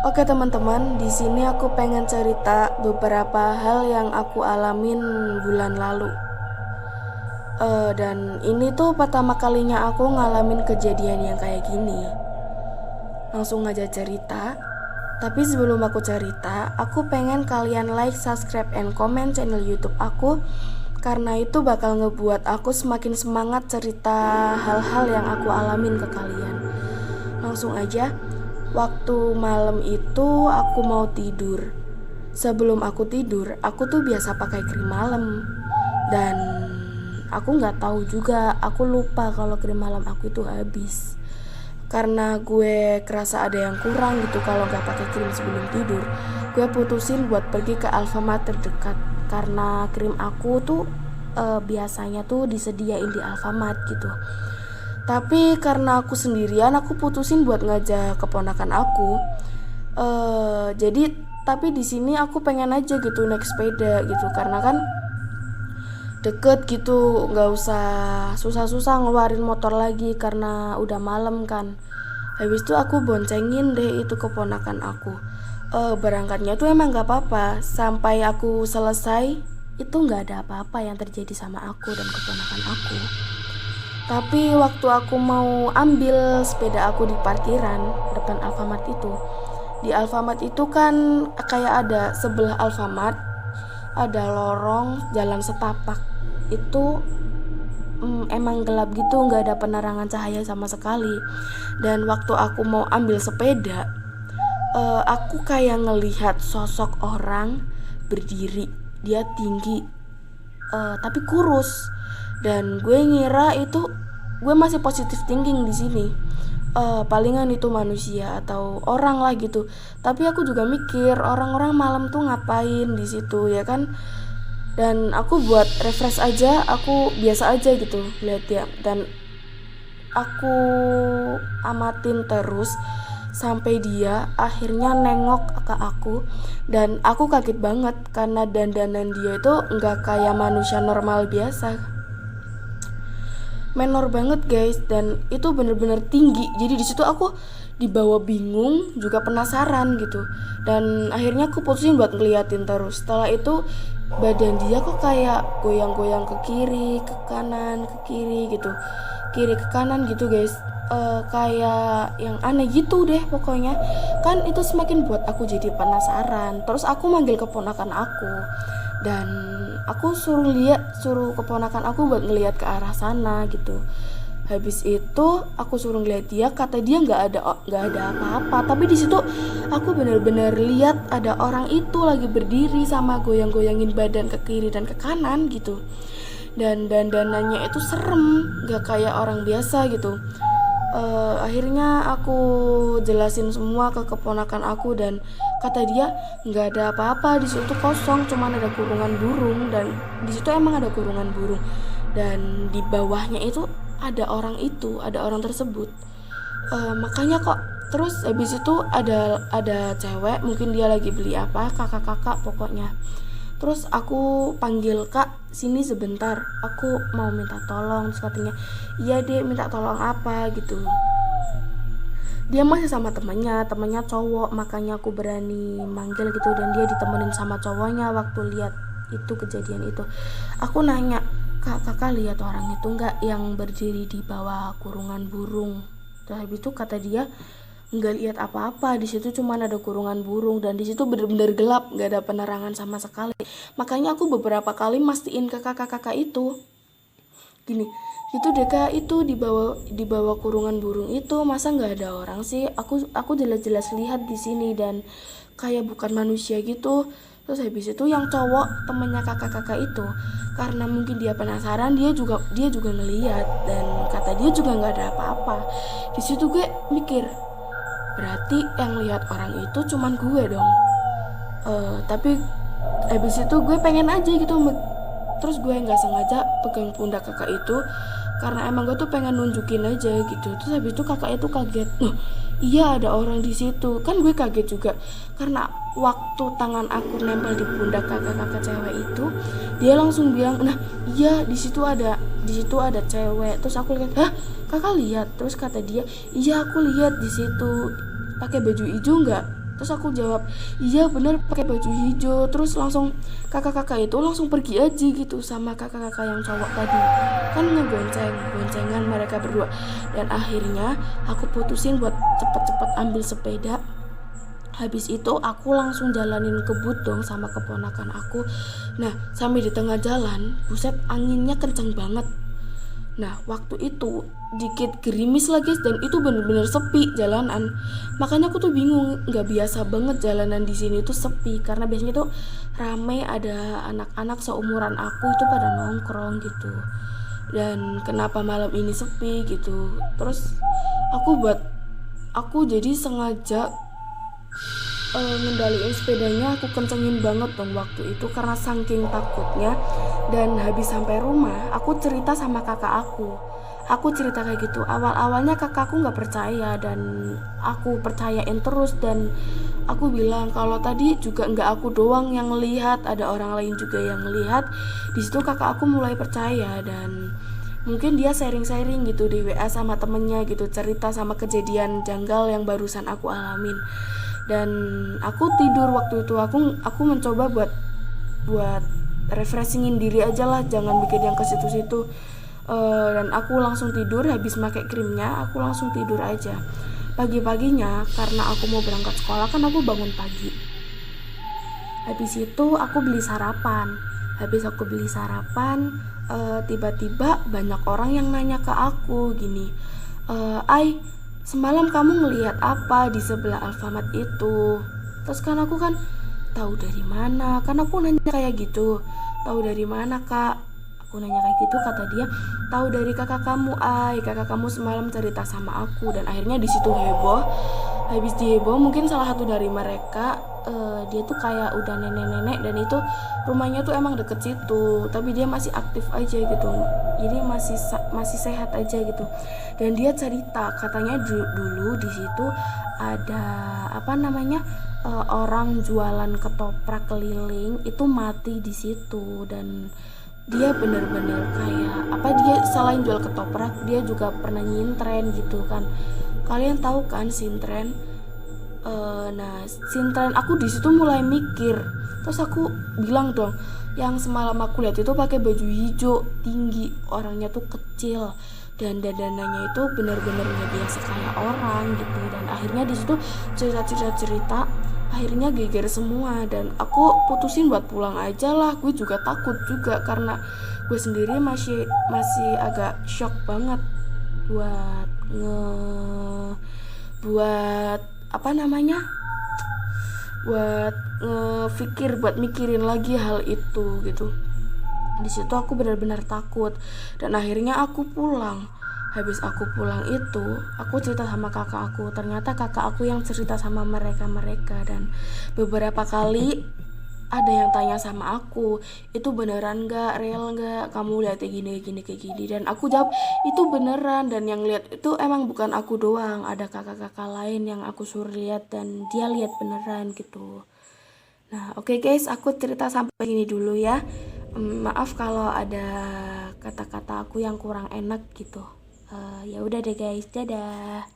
Oke teman-teman, di sini aku pengen cerita beberapa hal yang aku alamin bulan lalu. Dan ini tuh pertama kalinya aku ngalamin kejadian yang kayak gini. Langsung aja cerita. Tapi sebelum aku cerita, aku pengen kalian like, subscribe, and comment channel YouTube aku, karena itu bakal ngebuat aku semakin semangat cerita hal-hal yang aku alamin ke kalian. Langsung aja. Waktu malam itu aku mau tidur. Sebelum aku tidur, aku tuh biasa pakai krim malam. Dan aku nggak tahu juga, aku lupa kalau krim malam aku itu habis. Karena gue kerasa ada yang kurang gitu kalau nggak pakai krim sebelum tidur, gue putusin buat pergi ke Alfamart terdekat. Karena krim aku tuh biasanya tuh disediain di Alfamart gitu. Tapi karena aku sendirian, aku putusin buat ngajak keponakan aku. Jadi tapi di sini aku pengen aja gitu naik sepeda gitu, karena kan deket gitu, nggak usah susah-susah ngeluarin motor lagi karena udah malam kan. Habis itu aku boncengin deh itu keponakan aku. Berangkatnya tuh emang nggak apa-apa. Sampai aku selesai itu nggak ada apa-apa yang terjadi sama aku dan keponakan aku. Tapi waktu aku mau ambil sepeda aku di parkiran depan Alfamart itu, di Alfamart itu kan kayak ada sebelah Alfamart ada lorong jalan setapak. Itu emang gelap gitu, nggak ada penerangan cahaya sama sekali. Dan waktu aku mau ambil sepeda, aku kayak ngelihat sosok orang berdiri. Dia tinggi, tapi kurus. Dan gue ngira itu, gue masih positive thinking di sini, palingan itu manusia atau orang lah gitu. Tapi aku juga mikir orang-orang malam tuh ngapain di situ ya kan. Dan aku buat refresh aja, aku biasa aja gitu lihat dia. Dan aku amatin terus sampai dia akhirnya nengok ke aku. Dan aku kaget banget karena dandanan dia itu nggak kayak manusia normal biasa, menor banget guys, dan itu bener-bener tinggi. Jadi di situ aku dibawa bingung juga penasaran gitu. Dan akhirnya aku putusin buat ngeliatin terus. Setelah itu badan dia kok kayak goyang-goyang ke kiri, ke kanan, ke kiri gitu, kiri ke kanan gitu guys. Kayak yang aneh gitu deh pokoknya. Kan itu semakin buat aku jadi penasaran. Terus aku manggil keponakan aku dan aku suruh keponakan aku buat ngelihat ke arah sana gitu. Habis itu aku suruh ngeliat dia, kata dia nggak ada apa-apa. Tapi di situ aku benar-benar lihat ada orang itu lagi berdiri sama goyang-goyangin badan ke kiri dan ke kanan gitu. Dan dandanannya itu serem, nggak kayak orang biasa gitu. Akhirnya aku jelasin semua ke keponakan aku dan kata dia nggak ada apa-apa, di situ kosong, cuman ada kurungan burung. Dan di situ emang ada kurungan burung, dan di bawahnya itu ada orang tersebut. Makanya kok. Terus habis itu ada cewek, mungkin dia lagi beli apa, kakak-kakak pokoknya. Terus aku panggil, kak sini sebentar, aku mau minta tolong. Terus katanya, iya deh, minta tolong apa gitu. Dia masih sama temannya cowok, makanya aku berani manggil gitu. Dan dia ditemenin sama cowoknya waktu lihat itu kejadian itu. Aku nanya, kakak lihat orang itu nggak yang berdiri di bawah kurungan burung? Terus habis itu kata dia nggak lihat apa-apa, di situ cuma ada kurungan burung dan di situ bener-bener gelap, nggak ada penerangan sama sekali. Makanya aku beberapa kali mastiin ke kakak-kakak itu gini, itu deh kak, itu di bawah kurungan burung itu masa nggak ada orang sih? Aku jelas-jelas lihat di sini dan kayak bukan manusia gitu. Terus habis itu yang cowok temennya kakak-kakak itu, karena mungkin dia penasaran, dia juga ngeliat dan kata dia juga nggak ada apa-apa. Di situ gue mikir, berarti yang lihat orang itu cuman gue dong. Tapi habis itu gue pengen aja gitu. Terus gue nggak sengaja pegang pundak kakak itu karena emang gue tuh pengen nunjukin aja gitu. Terus habis itu kakak itu kaget, iya ada orang di situ. Kan gue kaget juga karena waktu tangan aku nempel di pundak kakak-kakak cewek itu, dia langsung bilang, nah iya di situ ada cewek. Terus aku lihat, hah kakak lihat? Terus kata dia, iya aku lihat di situ, pakai baju hijau nggak? Terus aku jawab, iya bener pakai baju hijau. Terus langsung kakak-kakak itu langsung pergi aja gitu sama kakak-kakak yang cowok tadi. Kan boncengan mereka berdua. Dan akhirnya aku putusin buat cepet-cepet ambil sepeda. Habis itu aku langsung jalanin kebut dong sama keponakan aku. Nah, sampai di tengah jalan, buset anginnya kenceng banget. Nah, waktu itu dikit gerimis lagi dan itu bener-bener sepi jalanan. Makanya aku tuh bingung, nggak biasa banget jalanan di sini tuh sepi karena biasanya tuh rame, ada anak-anak seumuran aku itu pada nongkrong gitu. Dan kenapa malam ini sepi gitu. Terus aku jadi sengaja ngendaliin sepedanya, aku kencengin banget dong waktu itu karena saking takutnya. Dan habis sampai rumah aku cerita sama aku cerita kayak gitu. Awalnya kakakku nggak percaya dan aku percayain terus, dan aku bilang kalau tadi juga nggak aku doang yang lihat, ada orang lain juga yang lihat. Di situ kakak aku mulai percaya dan mungkin dia sharing-sharing gitu di WA sama temennya gitu, cerita sama kejadian janggal yang barusan aku alamin. Dan aku tidur waktu itu, aku mencoba buat refreshingin diri aja lah, jangan bikin yang ke situ-situ. Dan aku langsung tidur, habis pakai krimnya aku langsung tidur aja. Pagi-paginya karena aku mau berangkat sekolah kan aku bangun pagi. Habis itu aku beli sarapan. Tiba-tiba banyak orang yang nanya ke aku gini, Ai, semalam kamu ngelihat apa di sebelah Alfamart itu? Terus kan aku kan tahu dari mana? Kan aku nanya kayak gitu. Tahu dari mana, Kak? Aku nanya kayak gitu, kata dia, tahu dari kakak kamu, Ai. Kakak kamu semalam cerita sama aku. Dan akhirnya di situ heboh. Habis diheboh, mungkin salah satu dari mereka dia tuh kayak udah nenek-nenek dan itu rumahnya tuh emang deket situ, tapi dia masih aktif aja gitu, jadi masih sehat aja gitu. Dan dia cerita katanya dulu di situ ada apa namanya, orang jualan ketoprak keliling itu mati di situ. Dan dia bener-bener kayak apa, dia selain jual ketoprak dia juga pernah nyintren gitu kan. Kalian tahu kan sintren? Nah, sintren aku di situ mulai mikir. Terus aku bilang dong, yang semalam aku lihat itu pakai baju hijau, tinggi, orangnya tuh kecil, dan dandanannya itu benar-benar nggak biasa kayak orang gitu. Dan akhirnya di situ cerita, akhirnya geger semua dan aku putusin buat pulang aja lah. Gue juga takut juga karena gue sendiri masih agak shock banget buat buat apa namanya, buat mikirin lagi hal itu gitu. Di situ aku benar-benar takut dan akhirnya aku pulang. Habis aku pulang itu aku cerita sama kakak aku, ternyata kakak aku yang cerita sama mereka. Dan beberapa kali ada yang tanya sama aku, itu beneran gak, real gak, kamu lihat kayak gini. Dan aku jawab itu beneran, dan yang lihat itu emang bukan aku doang, ada kakak-kakak lain yang aku suruh lihat dan dia lihat beneran gitu. Nah, oke guys, aku cerita sampai ini dulu ya. Maaf kalau ada kata-kata aku yang kurang enak gitu. Ya udah deh guys, dadah.